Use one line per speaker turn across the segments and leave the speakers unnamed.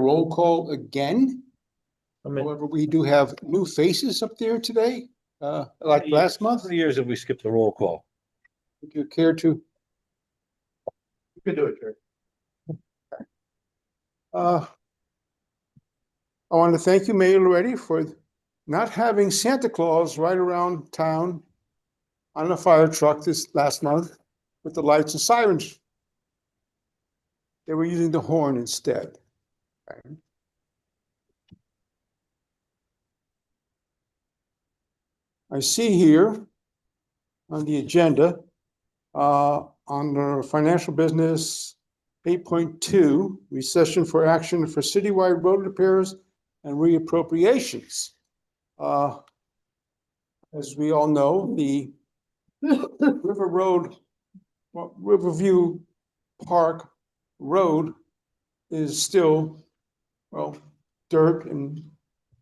roll call again. However, we do have new faces up there today, like last month.
How many years have we skipped the roll call?
Would you care to?
You can do it, Chair.
I want to thank you, Mayor Loretti, for not having Santa Claus right around town on a fire truck this last month with the lights and sirens. They were using the horn instead. I see here on the agenda, under financial business 8.2, recession for action for citywide road repairs and reappropriations. As we all know, the Riverview Park Road is still, well, dirt and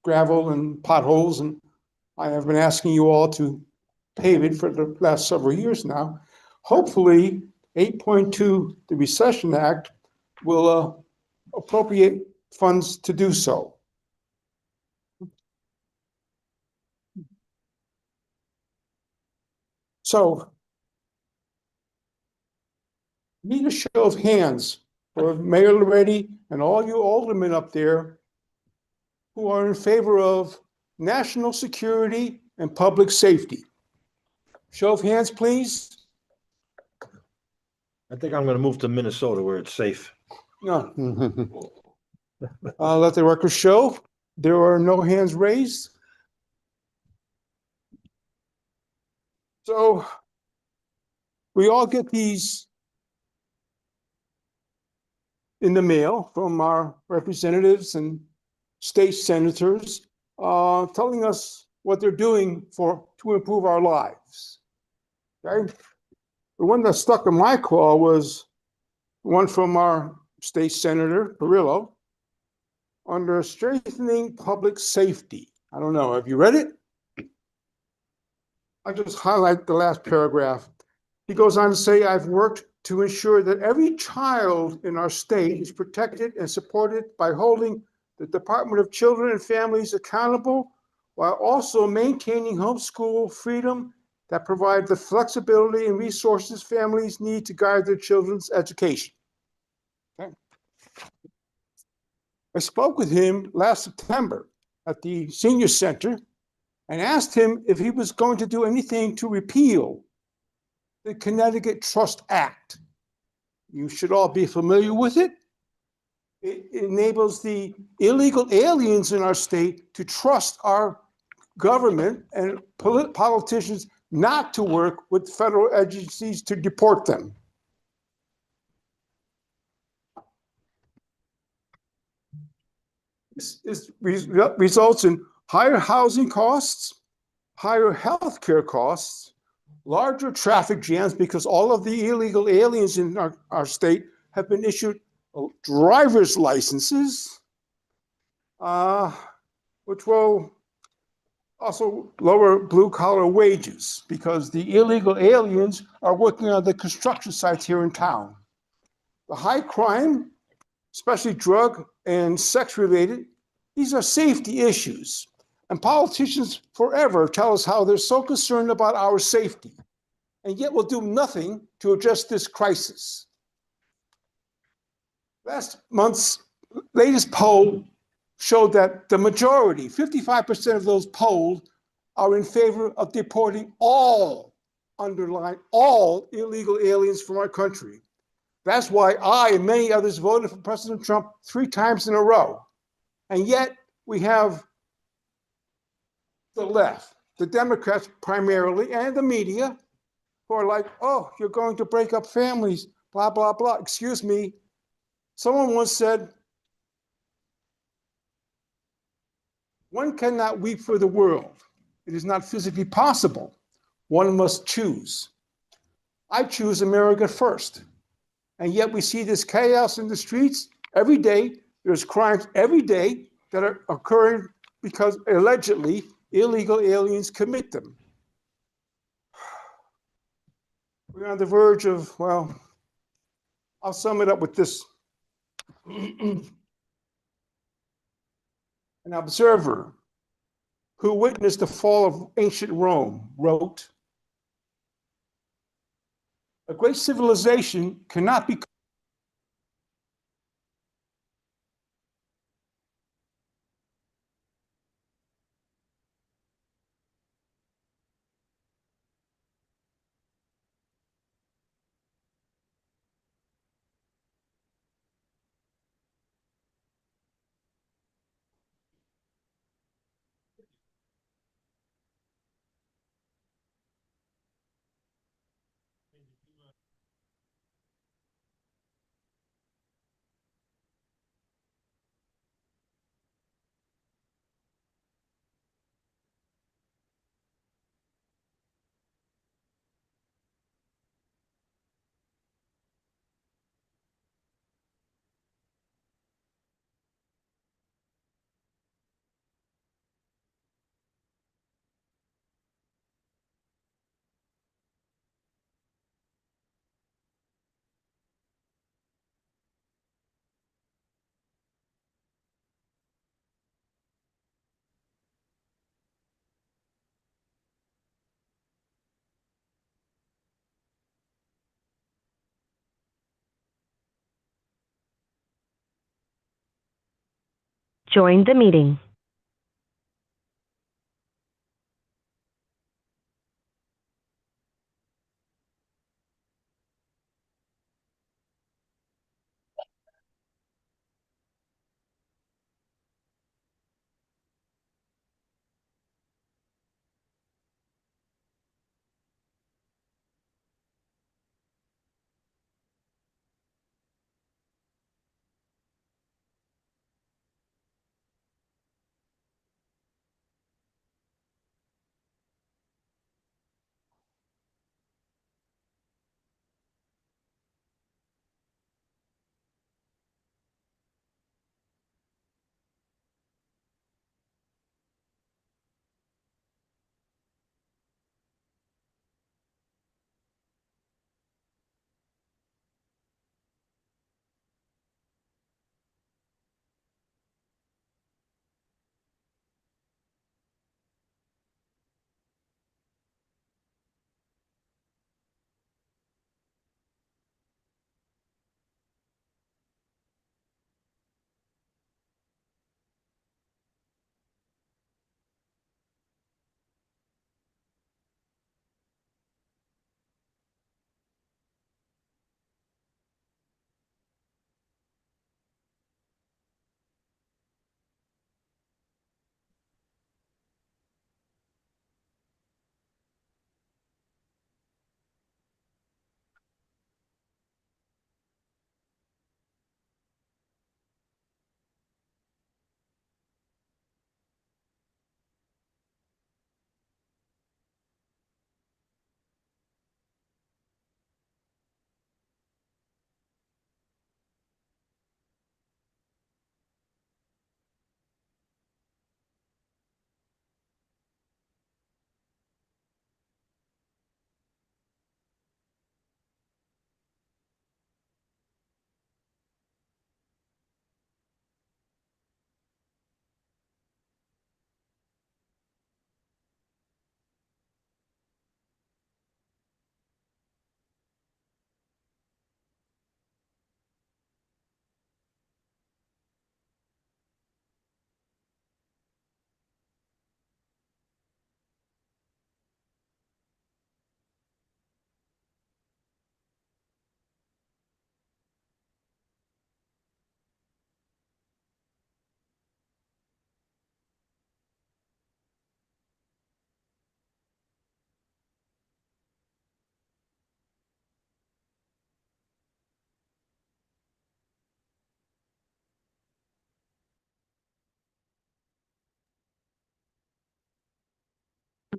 gravel and potholes, and I have been asking you all to pave it for the last several years now. Hopefully, 8.2, the Recession Act, will appropriate funds to do so. So, need a show of hands for Mayor Loretti and all you aldermen up there who are in favor of national security and public safety. Show of hands, please.
I think I'm going to move to Minnesota where it's safe.
No. Let the record show there are no hands raised. So we all get these in the mail from our representatives and state senators telling us what they're doing to improve our lives. Okay? The one that stuck in my craw was one from our state senator, Perillo, under strengthening public safety. I don't know, have you read it? I just highlight the last paragraph. He goes on to say, I've worked to ensure that every child in our state is protected and supported by holding the Department of Children and Families accountable while also maintaining homeschool freedom that provide the flexibility and resources families need to guide their children's education. Okay. I spoke with him last September at the Senior Center and asked him if he was going to do anything to repeal the Connecticut Trust Act. You should all be familiar with it. It enables the illegal aliens in our state to trust our government and politicians not to work with federal agencies to deport them. This results in higher housing costs, higher healthcare costs, larger traffic jams because all of the illegal aliens in our state have been issued driver's licenses, which will also lower blue-collar wages because the illegal aliens are working on the construction sites here in town. The high crime, especially drug and sex-related, these are safety issues. And politicians forever tell us how they're so concerned about our safety, and yet will do nothing to address this crisis. Last month's latest poll showed that the majority, 55% of those polled, are in favor of deporting all, underline, all illegal aliens from our country. That's why I and many others voted for President Trump 3 times in a row. And yet we have the left, the Democrats primarily, and the media, who are like, oh, you're going to break up families, blah, blah, blah. Excuse me. Someone once said, one cannot weep for the world. It is not physically possible. One must choose. I choose America first. And yet we see this chaos in the streets every day. There's crimes every day that are occurring because allegedly illegal aliens commit them. We're on the verge of, well, I'll sum it up with this. an observer who witnessed the fall of ancient Rome, wrote, "A great civilization cannot be
Join the meeting.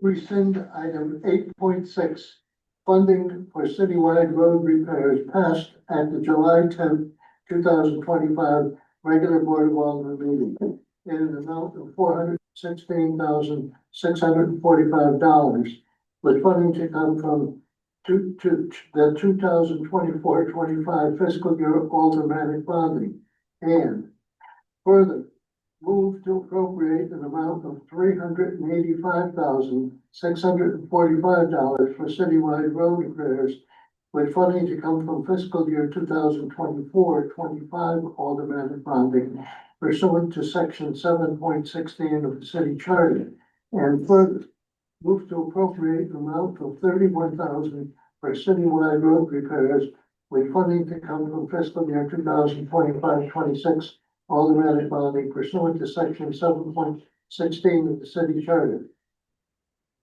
Rescind item 8.6, funding for citywide road repairs passed at the July 10th, 2025 regular Board of Alderman meeting in an amount of $416,645, with funding to come from the 2024-25 fiscal year aldermanic bonding. And further, Move to appropriate an amount of $385,645 for citywide road repairs, with funding to come from fiscal year 2024-25 automatic bonding pursuant to section 7.16 of the city charter. And further, move to appropriate an amount of $31,000 for citywide road repairs, with funding to come from fiscal year 2025-26 automatic bonding pursuant to section 7.16 of the city charter.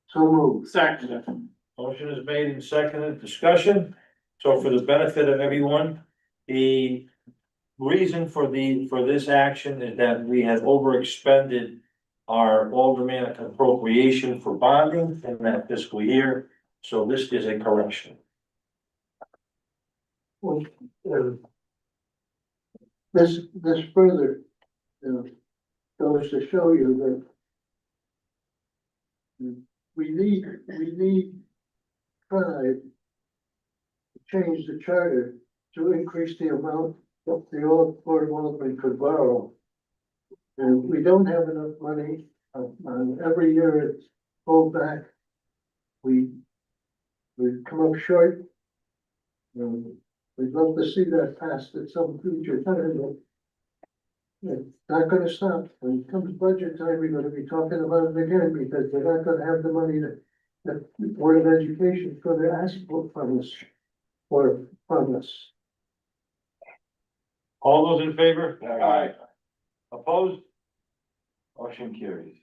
So moved.
Second.
Motion is made and seconded, discussion. So for the benefit of everyone, the reason for this action is that we have overexpended our aldermanic appropriation for bonding in that fiscal year. So this is a correction.
Well, this further, goes to show you that we need pride to change the charter to increase the amount that the old Board of Aldermen could borrow. And we don't have enough money, every year it's pulled back. We come up short. We'd love to see that passed at some future time, but it's not gonna stop. When it comes budget time, we're gonna be talking about it again, because we're not gonna have the money that the Board of Education is gonna ask for from us, or from us.
All those in favor?
Aye.
Opposed? Motion carries.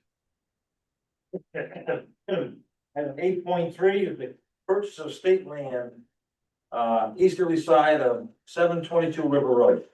Item 8.3 is the purchase of state land, easterly side of 722 River Road.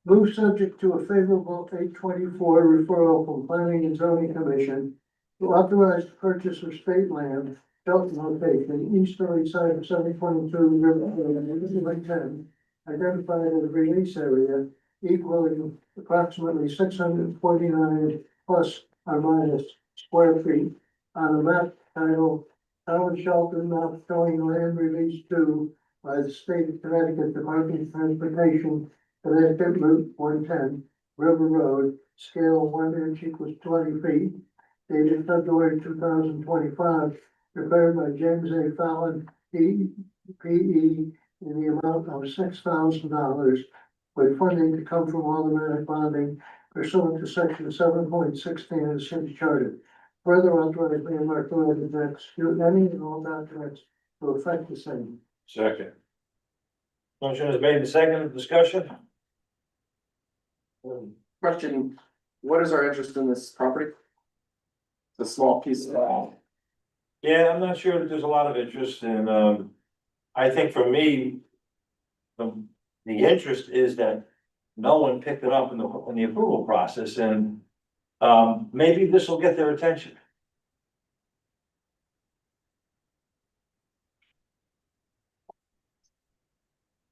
Move subject to a favorable 824 referral from Planning and Zoning Commission to authorize the purchase of state land, Shelton location, easterly side of 722 River Road, 10, identified as a release area equaling approximately 649 plus or minus square feet on a map titled Town of Shelton, map showing land release 2 by the state of Connecticut Department of Transportation, Connecticut Route 110, River Road, scale 1 inch equals 20 feet, dated February 2025, prepared by James A. Fallon, P.E., in the amount of $6,000, with funding to come from automatic bonding pursuant to section 7.16 of the city charter. Further authorize me and Mark to execute any and all documents to affect the same.
Second. Motion is made and seconded, discussion.
Question, what is our interest in this property? It's a small piece of land.
Yeah, I'm not sure that there's a lot of interest in, I think for me, the interest is that no one picked it up in the approval process, and maybe this will get their attention.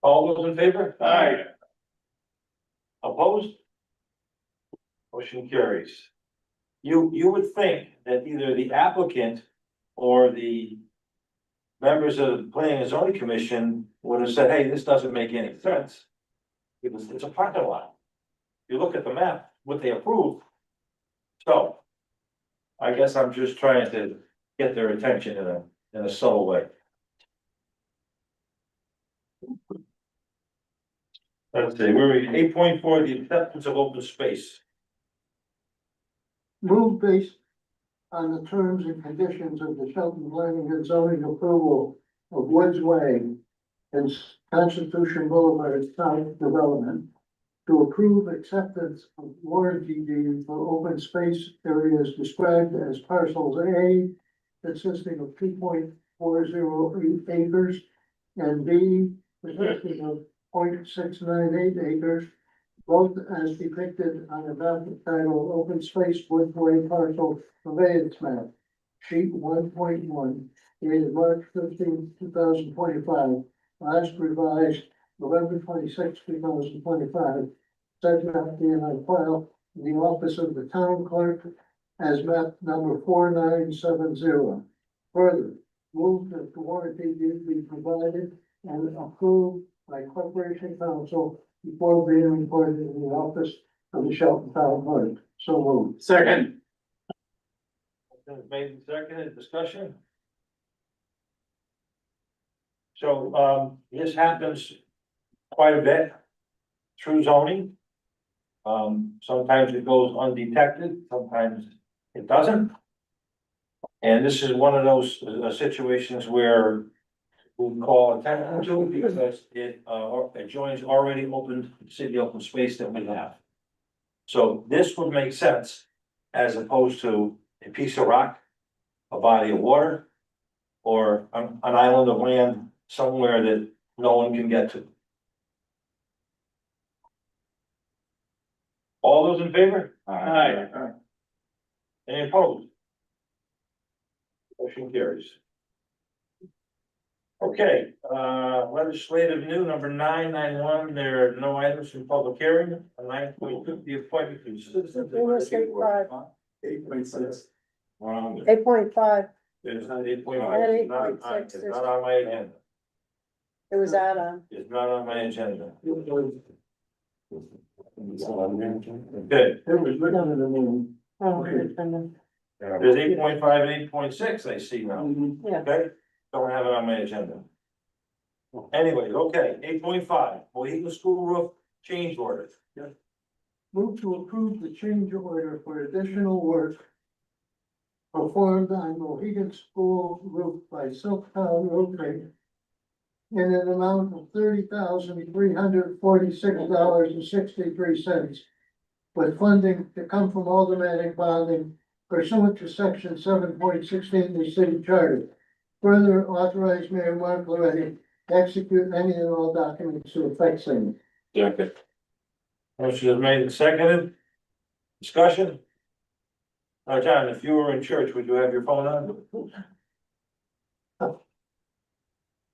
All those in favor?
Aye.
Opposed? Motion carries. You would think that either the applicant or the members of the Planning and Zoning Commission would have said, hey, this doesn't make any sense. It's a parking lot. You look at the map, what they approved. So I guess I'm just trying to get their attention in a subtle way. Let's see, we're at 8.4, the acceptance of open space.
Move based on the terms and conditions of the Shelton Planning and Zoning approval of Woods Way and Constitution Boulevard South Development to approve acceptance of warranty deed for open space areas described as parcels A, consisting of 2.408 acres, and B, consisting of 0.698 acres, both as depicted on a map titled Open Space Woodway Parcel Conveyance Map, sheet 1.1, dated March 15, 2025, last revised November 26, 2025, said map being on file in the office of the town clerk as map number 4970. Further, move that the warranty deed be provided and approved by Corporation Council before being recorded in the office of the Shelton Town Clerk. So moved.
Second.
Made second, discussion? So, this happens quite a bit through zoning. Sometimes it goes undetected, sometimes it doesn't. And this is one of those situations where we call attention to it because it joins already open city open space that we have. So this would make sense as opposed to a piece of rock, a body of water, or an island of land somewhere that no one can get to. All those in favor?
Aye.
Any opposed? Motion carries. Okay, legislative new number 991, there are no items in public hearing. 9.2, the appointment to citizens.
We must take 5.
8.6.
Wrong.
8.5,
It's not 8.5.
I had
It's not on-
8.6.
It's not on my agenda.
it was add-on.
It's not on my agenda. Okay,
It was written in the name.
Oh,
Okay.
okay.
there's 8.5 and 8.6 I see now.
Yeah.
Okay, don't have it on my agenda. Anyway, okay, 8.5, Mohegan School Roof Change Order.
Move to approve the change order for additional work performed on Mohegan School roof by Silktown Roofing in an amount of $30,346.63, with funding to come from automatic bonding pursuant to section 7.16 of the city charter. Further authorize Mayor Mark Loretti to execute any and all documents to effect same.
Motion is made and seconded. Discussion? Now, John, if you were in church, would you have your phone on?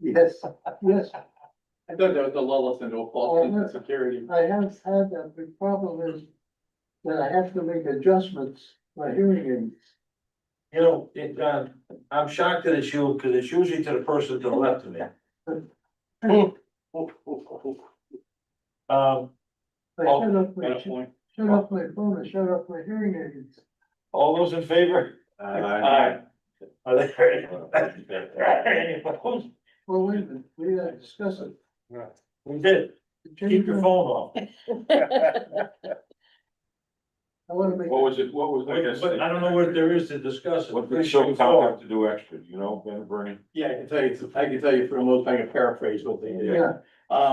Yes, yes.
I thought that was the lull us into a false sense of security.
I have had that, the problem is that I have to make adjustments by hearing aids.
You know, I'm shocked that it's you, because it's usually to the person to the left of me.
I shut off my, shut off my phone, I shut off my hearing aids.
All those in favor? Aye. Are there any opposed?
Well, wait a minute, we gotta discuss it.
We did.
The
Keep
change
your
order-
phone off.
I wanna make,
What was it, what was, I guess,
But I don't know what there is to discuss.
what did Silvertown have to do extra, you know, Bernie?
Yeah, I can tell you for the most, I can paraphrase what they did.
yeah,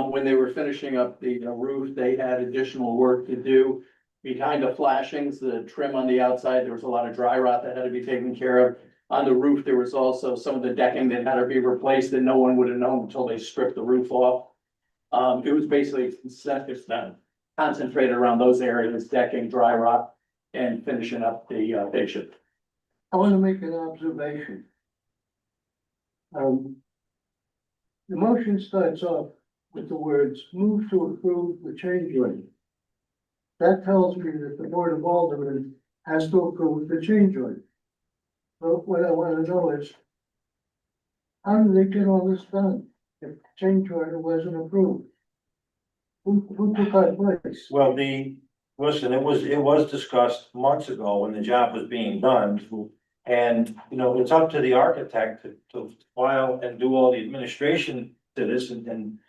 When they were finishing up the roof, they had additional work to do. Behind the flashings, the trim on the outside, there was a lot of dry rot that had to be taken care of. On the roof, there was also some of the decking that had to be replaced that no one would have known until they stripped the roof off. It was basically concentrated around those areas, decking, dry rot, and finishing up the patient.
I wanna make an observation. The motion starts off with the words, move to approve the change order. That tells me that the Board of Aldermen has to approve the change order. But what I wanna know is, how did they get all this done if the change order wasn't approved? Who took our place?
Well, listen, it was discussed months ago when the job was being done. And, you know, it's up to the architect to file and do all the administration to this and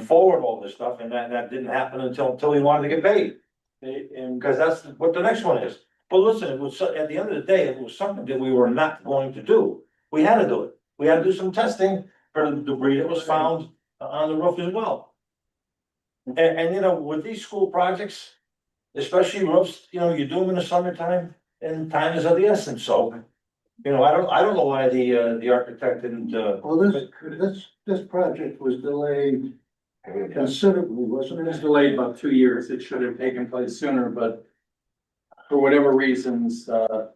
forward all this stuff, and that didn't happen until he wanted to get paid. And because that's what the next one is. But listen, it was, at the end of the day, it was something that we were not going to do. We had to do it. We had to do some testing for the debris that was found on the roof as well. And you know, with these school projects, especially roofs, you know, you do them in the summertime and time is of the essence, so. You know, I don't know why the architect didn't,
Well, this project was delayed considerably, wasn't
It was
it?
delayed about 2 years. It should have taken place sooner, but for whatever reasons, the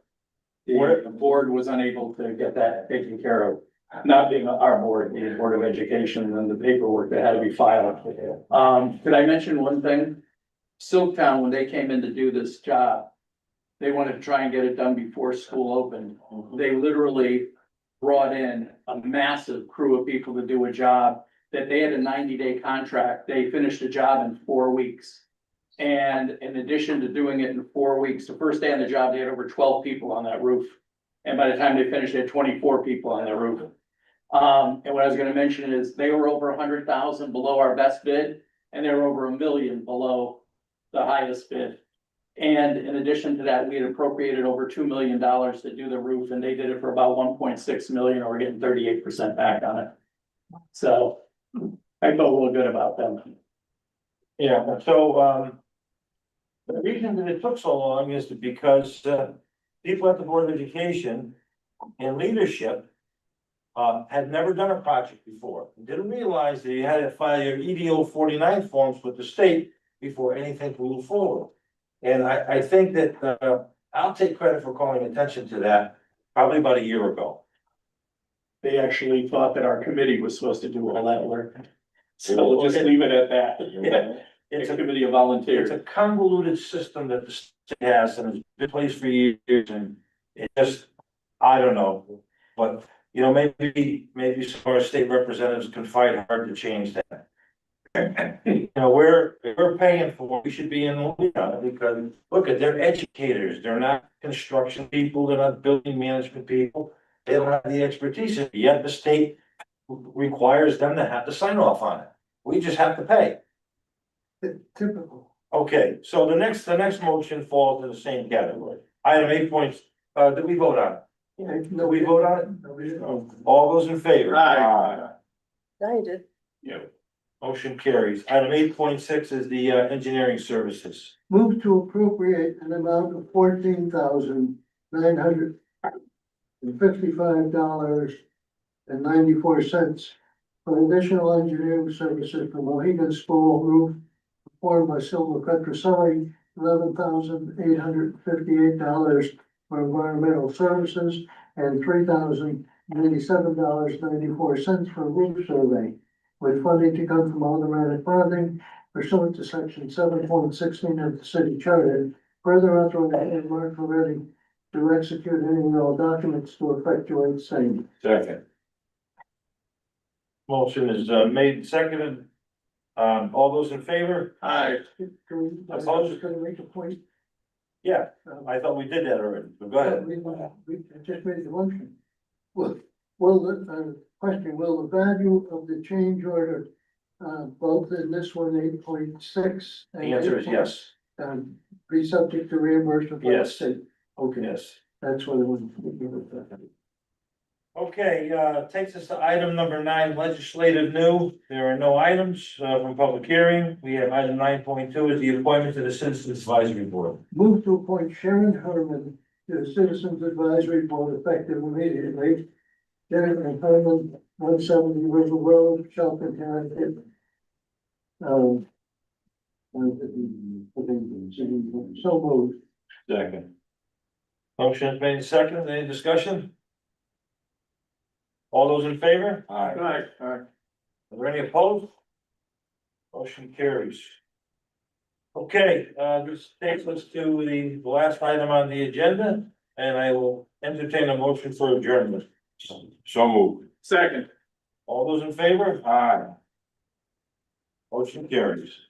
board was unable to get that taken care of. Not being our board, the Board of Education and the paperwork that had to be filed. Could I mention one thing? Silktown, when they came in to do this job, they wanted to try and get it done before school opened. They literally brought in a massive crew of people to do a job that they had a 90-day contract. They finished the job in 4 weeks. And in addition to doing it in 4 weeks, the first day on the job, they had over 12 people on that roof. And by the time they finished, they had 24 people on the roof. And what I was gonna mention is they were over 100,000 below our best bid, and they were over 1 million below the highest bid. And in addition to that, we had appropriated over $2 million to do the roof, and they did it for about 1.6 million, or we're getting 38% back on it. So I felt a little good about them.
Yeah, so, the reason that it took so long is because, people at the Board of Education and leadership had never done a project before, didn't realize that you had to file your EDO 49 forms with the state before anything could move forward. And I think that, I'll take credit for calling attention to that, probably about a year ago.
They actually thought that our committee was supposed to do all that work. So we'll just leave it at that. It's a committee of volunteers.
It's a convoluted system that the state has, and it's been in place for years, and it just, I don't know. But, you know, maybe some of our state representatives can fight hard to change that. You know, we're paying for, we should be in the lead on it, because, look, they're educators, they're not construction people, they're not building management people. They don't have the expertise, yet the state requires them to have to sign off on it. We just have to pay.
Typical.
Okay, so the next motion falls in the same category. Item 8 points, did we vote on it? Did we vote on it?
No, we didn't.
All those in favor?
Aye.
Now you did.
Yeah. Motion carries. Item 8.6 is the engineering services.
Move to appropriate an amount of $14,955.94 for additional engineering services for Mohegan School roof performed by Silver Petroselli, $11,858 for environmental services, and $3,097.94 for roof survey, with funding to come from automatic bonding pursuant to section 7.16 of the city charter. Further authorizing Mark Moretti to execute any and all documents to effectuate same.
Second. Motion is made and seconded. All those in favor?
Aye.
Opposed?
Gonna make a point.
Yeah, I thought we did that already, but go ahead.
We just made the motion. Well, question, will the value of the change order, both in this one, 8.6?
The answer is yes.
Be subject to reimbursement by the
Yes.
state? Okay,
Yes.
that's what it was.
Okay, takes us to item number 9, legislative new. There are no items from public hearing. We have item 9.2 is the appointment to the Citizens Advisory Board.
Move to appoint Sharon Herman to the Citizens Advisory Board effective immediately. Jennifer Herman, 170 River Road, Shelton, Connecticut. So moved.
Second. Motion is made and seconded. Any discussion? All those in favor?
Aye.
Are there any opposed? Motion carries. Okay, this takes us to the last item on the agenda, and I will entertain a motion for adjournment. So moved.
Second.
All those in favor? Aye. Motion carries.